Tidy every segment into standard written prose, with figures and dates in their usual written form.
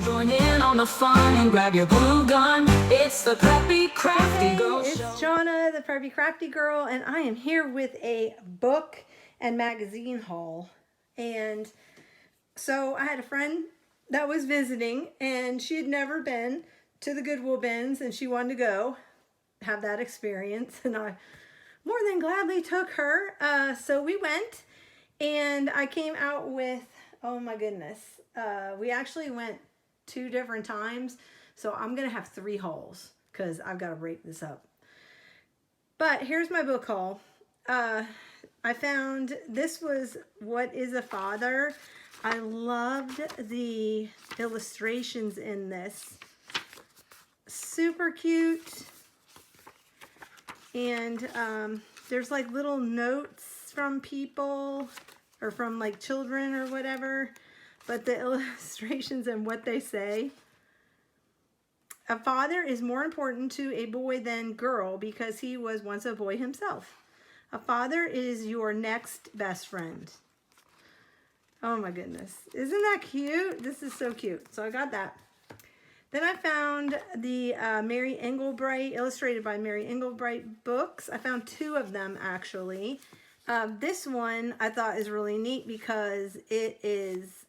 Join in on the fun and grab your glue gun. It's the Preppy Crafty Girl It's Show. Jonna, the Preppy Crafty Girl, and I am here with a book and magazine haul. And so I had a friend that was visiting, and she had never been to the Goodwill bins, and she wanted to go have that experience, and I more than gladly took her. So we went, and I came out with, oh my goodness, we actually went 2 different times, so I'm gonna have 3 hauls because I've got to break this up. But here's my book haul. I found this was What is a Father. I loved the illustrations in this. Super cute. And there's like little notes from people or from like children or whatever. But the illustrations and what they say. A father is more important to a boy than girl because he was once a boy himself. A father is your next best friend. Oh my goodness. Isn't that cute? This is so cute. So I got that. Then I found the Mary Englebright, illustrated by Mary Englebright books. I found 2 of them actually. This one I thought is really neat because it is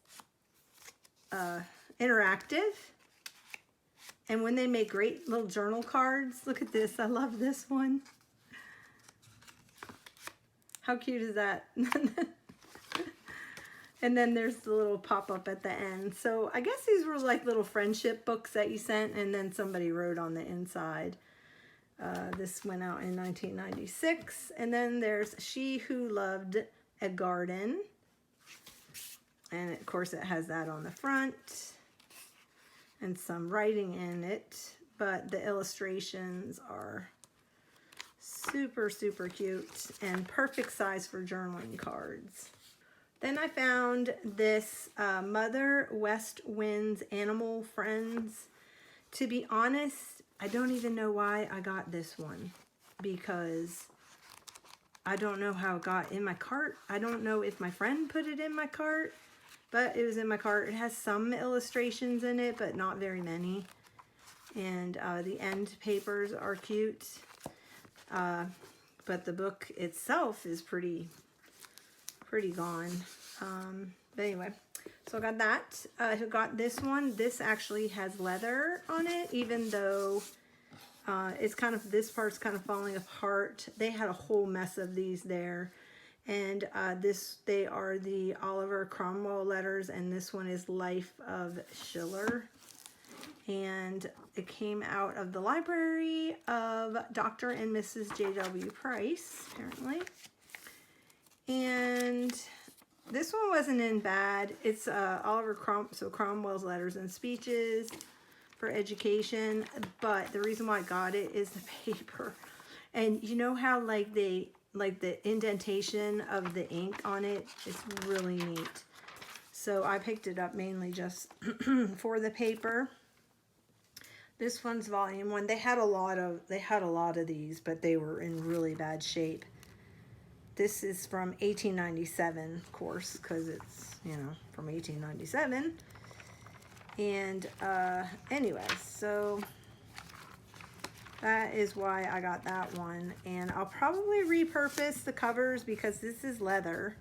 interactive. And when they make great little journal cards, look at this. I love this one. How cute is that? And then there's the little pop-up at the end. So I guess these were like little friendship books that you sent, and then somebody wrote on the inside. This went out in 1996. And then there's She Who Loved a Garden. And of course it has that on the front. And some writing in it. But the illustrations are super, super cute. And perfect size for journaling cards. Then I found this Mother West Wind's Animal Friends. To be honest, I don't even know why I got this one. Because I don't know how it got in my cart. I don't know if my friend put it in my cart. But it was in my cart. It has some illustrations in it, but not very many. And the end papers are cute. But the book itself is pretty gone. But anyway, so I got that. I got this one. This actually has leather on it, even though it's kind of, this part's kind of falling apart. They had a whole mess of these there. And they are the Oliver Cromwell letters, and this one is Life of Schiller. And it came out of the library of Dr. and Mrs. J.W. Price, apparently. And this one wasn't in bad. It's Cromwell's letters and speeches for education. But the reason why I got it is the paper. And you know how like the indentation of the ink on it is really neat. So I picked it up mainly just for the paper. This one's volume 1. They had a lot of these, but they were in really bad shape. This is from 1897, of course, because it's, you know, from 1897. And anyway, so that is why I got that one. And I'll probably repurpose the covers because this is leather.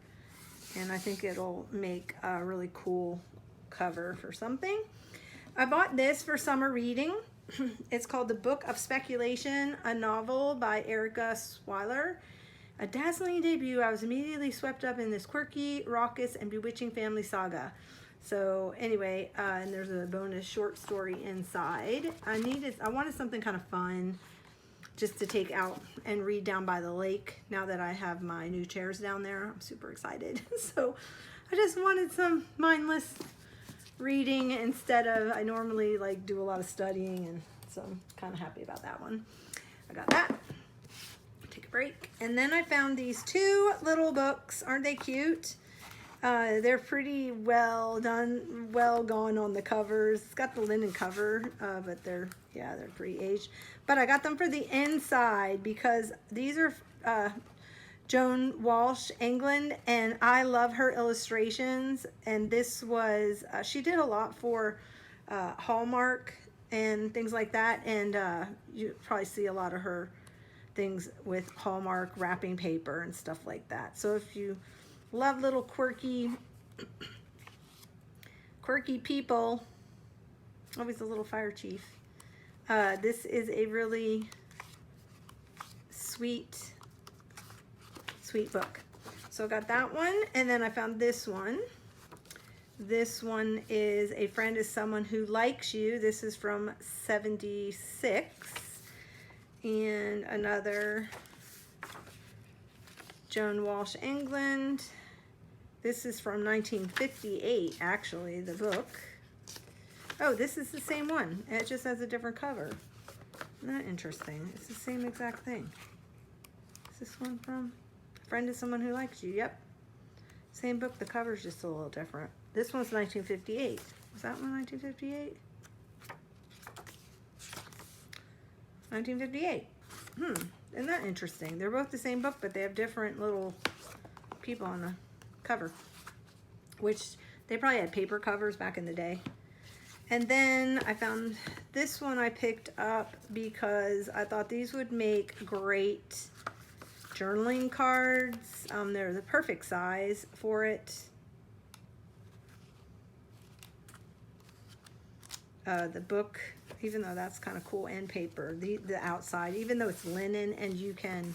And I think it'll make a really cool cover for something. I bought this for summer reading. It's called The Book of Speculation, a novel by Erica Swyler. A dazzling debut. I was immediately swept up in this quirky, raucous, and bewitching family saga. So anyway, and there's a bonus short story inside. I wanted something kind of fun just to take out and read down by the lake. Now that I have my new chairs down there, I'm super excited. So I just wanted some mindless reading instead of, I normally like do a lot of studying, and so I'm kind of happy about that one. I got that. Take a break. And then I found these 2 little books. Aren't they cute? They're pretty well done, well gone on the covers. It's got the linen cover, but they're pretty aged. But I got them for the inside because these are Joan Walsh, England, and I love her illustrations. And this was, she did a lot for Hallmark and things like that, and you probably see a lot of her things with Hallmark wrapping paper and stuff like that. So if you love little quirky people, always a little fire chief, this is a really sweet book. So I got that one, and then I found this one. This one is A Friend is Someone Who Likes You. This is from 76. And another Joan Walsh, England. This is from 1958, actually, the book. Oh, this is the same one. It just has a different cover. Isn't that interesting? It's the same exact thing. Is this one from A Friend is Someone Who Likes You? Yep. Same book, the cover's just a little different. This one's 1958. Was that one 1958? 1958. Isn't that interesting? They're both the same book, but they have different little people on the cover, which they probably had paper covers back in the day. And then I found this one I picked up because I thought these would make great journaling cards. They're the perfect size for it. The book, even though that's kind of cool, and paper, the outside, even though it's linen, and you can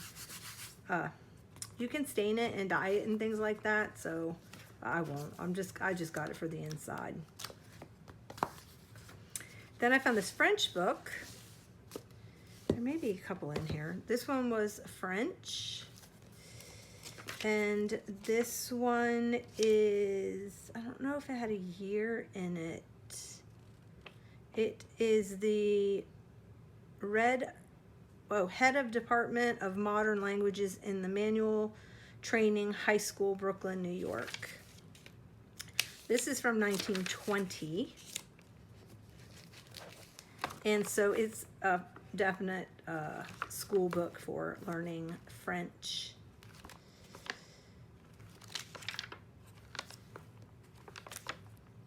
stain it and dye it and things like that. So I won't. I just got it for the inside. Then I found this French book. There may be a couple in here. This one was French, and this one is, I don't know if it had a year in it. It is the Head of Department of Modern Languages in the Manual Training High School, Brooklyn, New York. This is from 1920. And so it's a definite school book for learning French.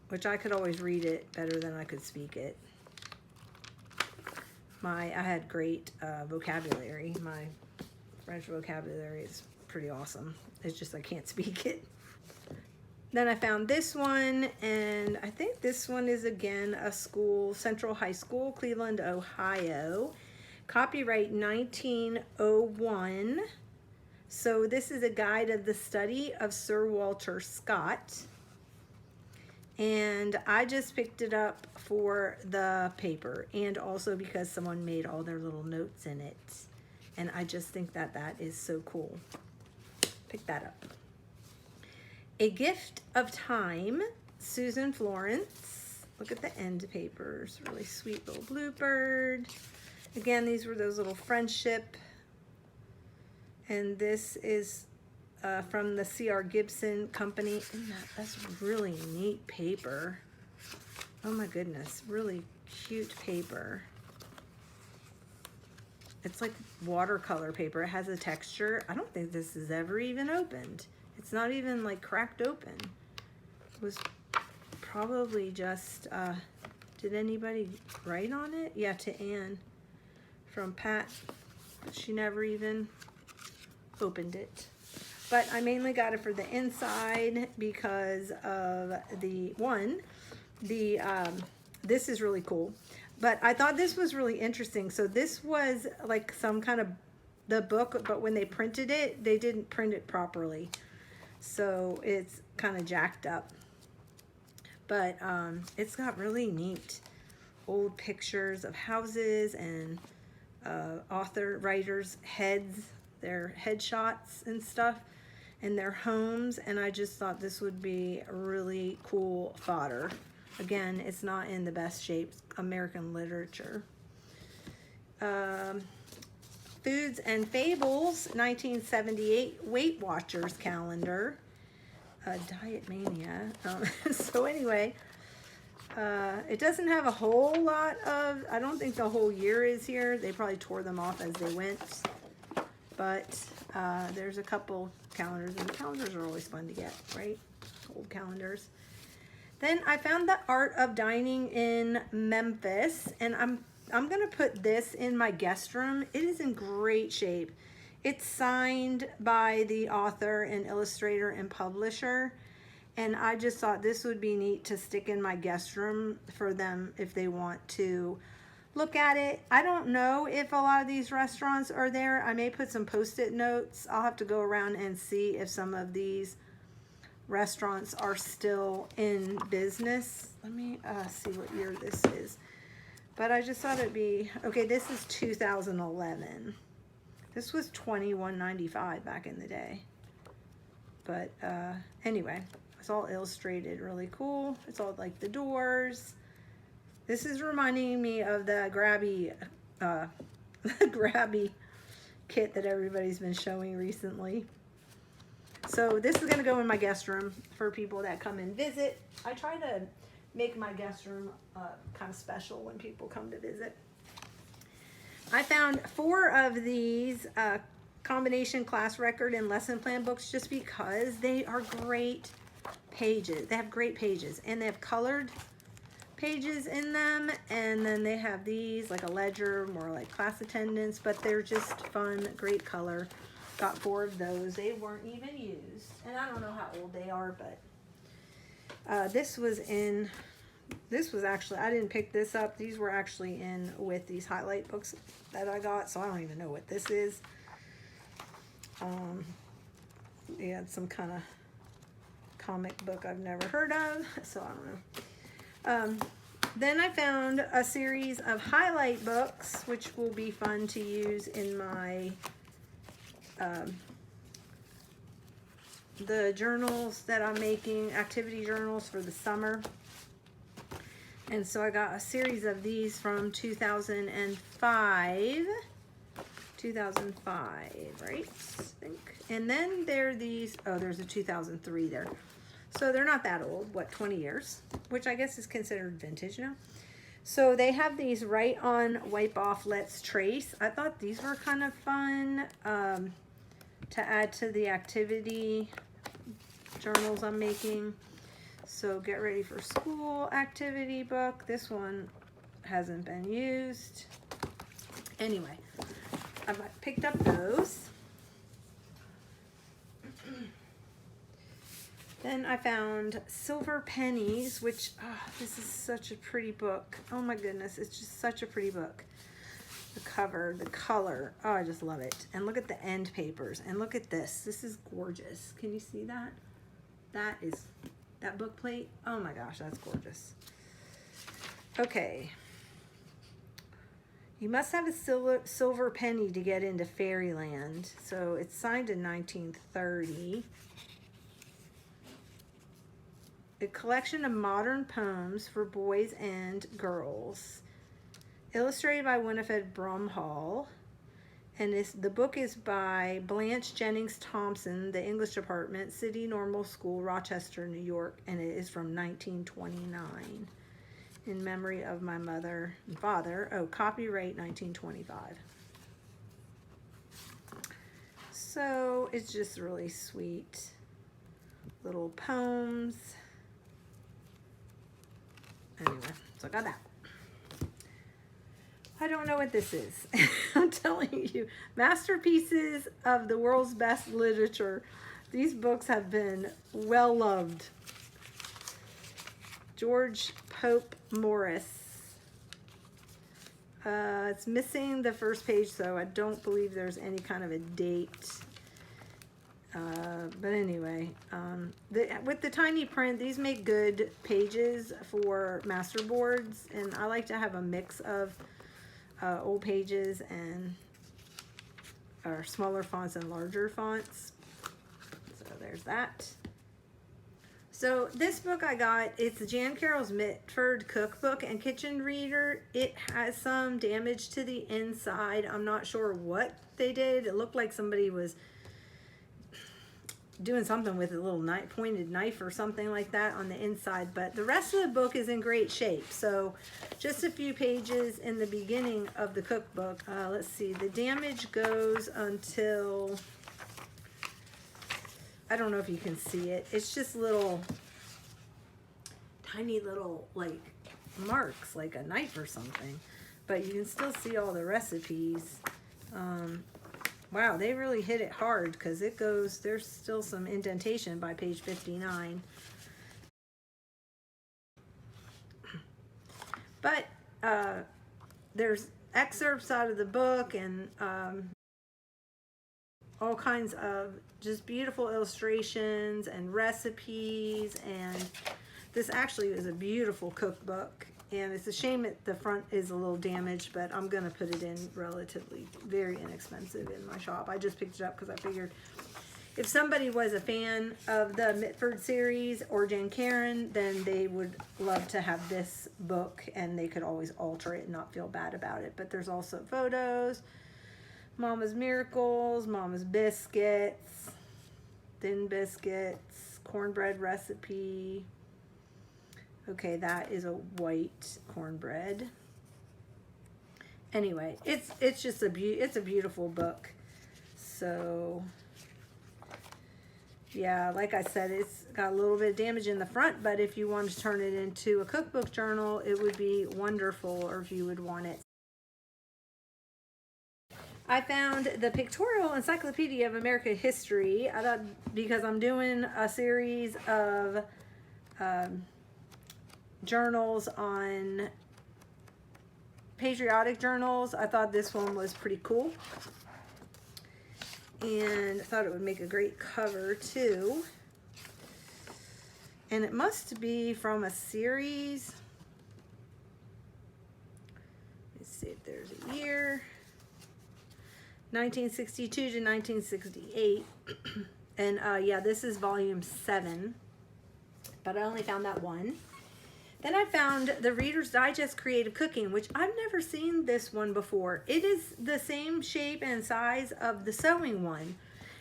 Which I could always read it better than I could speak it. I had great vocabulary. My French vocabulary is pretty awesome. It's just I can't speak it. Then I found this one, and I think this one is again a school, Central High School, Cleveland, Ohio. Copyright 1901. So this is a guide of the study of Sir Walter Scott. And I just picked it up for the paper, and also because someone made all their little notes in it. And I just think that that is so cool. Pick that up. A Gift of Time, Susan Florence. Look at the end papers. Really sweet little bluebird. Again, these were those little friendship. And this is from the C.R. Gibson Company. That's really neat paper. Oh my goodness, really cute paper. It's like watercolor paper. It has a texture. I don't think this is ever even opened. It's not even like cracked open. It was probably just, did anybody write on it? Yeah, to Anne from Pat, but she never even opened it. But I mainly got it for the inside because of this is really cool. But I thought this was really interesting. So this was like some kind of the book, but when they printed it, they didn't print it properly. So it's kind of jacked up. But it's got really neat old pictures of houses and writers' heads, their headshots and stuff, and their homes. And I just thought this would be really cool fodder. Again, it's not in the best shape. American literature. Foods and Fables, 1978 Weight Watchers calendar. Diet Mania. So anyway, it doesn't have a whole lot of, I don't think the whole year is here. They probably tore them off as they went. But there's a couple calendars, and the calendars are always fun to get, right? Old calendars. Then I found The Art of Dining in Memphis, and I'm gonna put this in my guest room. It is in great shape. It's signed by the author and illustrator and publisher, and I just thought this would be neat to stick in my guest room for them if they want to look at it. I don't know if a lot of these restaurants are there. I may put some post-it notes. I'll have to go around and see if some of these restaurants are still in business. Let me see what year this is. But I just thought it'd be, okay, this is 2011. This was $21.95 back in the day. But anyway, it's all illustrated really cool. It's all like the doors. This is reminding me of the grabby grabby kit that everybody's been showing recently. So this is gonna go in my guest room for people that come and visit. I try to make my guest room kind of special when people come to visit. I found 4 of these combination class record and lesson plan books just because they are great pages. They have great pages, and they have colored pages in them, and then they have these like a ledger, more like class attendance, but they're just fun, great color. Got 4 of those. They weren't even used, and I don't know how old they are, but this was actually, I didn't pick this up. These were actually in with these highlight books that I got, so I don't even know what this is. Yeah, it's some kind of comic book I've never heard of, so I don't know. Then I found a series of highlight books, which will be fun to use in my the journals that I'm making, activity journals for the summer. And so I got a series of these from 2005, right? I think. And then there are these, oh, there's a 2003 there. So they're not that old, what, 20 years, which I guess is considered vintage now. So they have these Write On, Wipe Off, Let's Trace. I thought these were kind of fun to add to the activity journals I'm making. So Get Ready for School activity book. This one hasn't been used. Anyway, I picked up those. Then I found Silver Pennies, which, this is such a pretty book. Oh my goodness, it's just such a pretty book. The cover, the color, oh, I just love it. And look at the end papers, and look at this. This is gorgeous. Can you see that? That book plate, oh my gosh, that's gorgeous. Okay. You must have a silver penny to get into Fairyland. So it's signed in 1930. A collection of modern poems for boys and girls, illustrated by Winifred Bromhall, and the book is by Blanche Jennings Thompson, the English department, City Normal School, Rochester, New York, and it is from 1929, in memory of my mother and father. Oh, copyright 1925. So it's just really sweet little poems. Anyway, so I got that. I don't know what this is. I'm telling you, masterpieces of the world's best literature. These books have been well loved. George Pope Morris. It's missing the first page, so I don't believe there's any kind of a date. But anyway, with the tiny print, these make good pages for masterboards, and I like to have a mix of old pages and or smaller fonts and larger fonts. So there's that. So this book I got, it's Jan Carroll's Mitford Cookbook and Kitchen Reader. It has some damage to the inside. I'm not sure what they did. It looked like somebody was doing something with a little pointed knife or something like that on the inside, but the rest of the book is in great shape. So just a few pages in the beginning of the cookbook. Let's see, the damage goes until, I don't know if you can see it, it's just little tiny little like marks, like a knife or something, but you can still see all the recipes. Wow, they really hit it hard because it goes, there's still some indentation by page 59. But there's excerpts out of the book and all kinds of just beautiful illustrations and recipes, and this actually is a beautiful cookbook, and it's a shame that the front is a little damaged, but I'm gonna put it in relatively very inexpensive in my shop. I just picked it up because I figured if somebody was a fan of the Mitford series or Jan Karen, then they would love to have this book, and they could always alter it and not feel bad about it. But there's also photos, Mama's Miracles, Mama's Biscuits, Thin Biscuits, cornbread recipe. Okay, that is a white cornbread. Anyway, it's just it's a beautiful book. So yeah, like I said, it's got a little bit of damage in the front, but if you want to turn it into a cookbook journal, it would be wonderful, or if you would want it. I found the Pictorial Encyclopedia of American History. I thought, because I'm doing a series of journals on patriotic journals, I thought this one was pretty cool. And I thought it would make a great cover too. And it must be from a series. Let's see if there's a year. 1962 to 1968. And yeah, this is volume 7. But I only found that one. Then I found the Reader's Digest Creative Cooking, which I've never seen this one before. It is the same shape and size of the sewing one,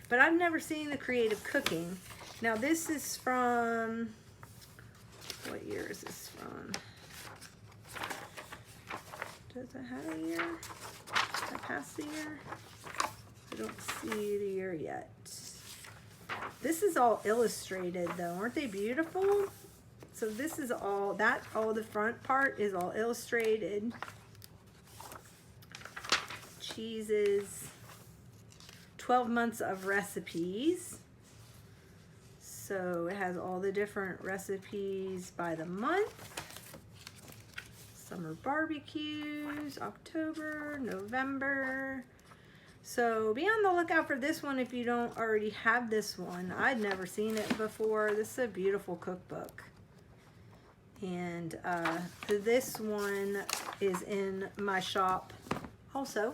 but I've never seen the Creative Cooking. Now this is from, what year is this from? Does it have a year? Did I pass the year? I don't see the year yet. This is all illustrated though. Aren't they beautiful? So this is all the front part is all illustrated. Cheeses, 12 months of recipes. So it has all the different recipes by the month. Summer barbecues, October, November. So be on the lookout for this one if you don't already have this one. I'd never seen it before. This is a beautiful cookbook. And this one is in my shop also.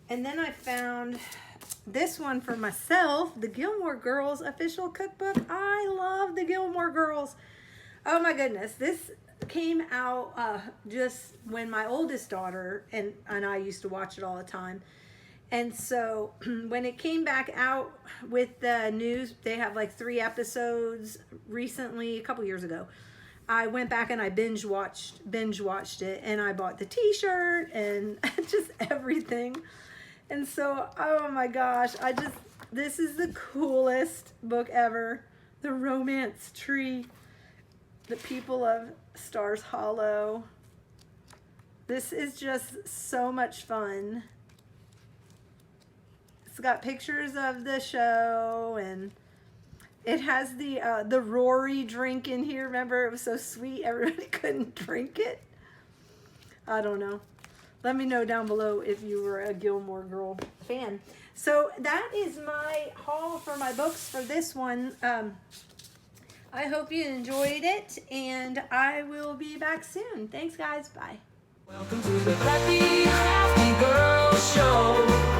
And then I found this one for myself, the Gilmore Girls official cookbook. I love the Gilmore Girls. Oh my goodness. This came out just when my oldest daughter and I used to watch it all the time. And so when it came back out with the news, they have like 3 episodes recently, a couple years ago. I went back and I binge watched it, and I bought the t-shirt and just everything. And so, oh my gosh, this is the coolest book ever. The Romance Tree, The People of Stars Hollow. This is just so much fun. It's got pictures of the show, and it has the Rory drink in here. Remember, it was so sweet, everybody couldn't drink it. I don't know. Let me know down below if you were a Gilmore Girl fan. So that is my haul for my books for this one. I hope you enjoyed it, and I will be back soon. Thanks, guys. Bye. Welcome to the Crafty Girl Show.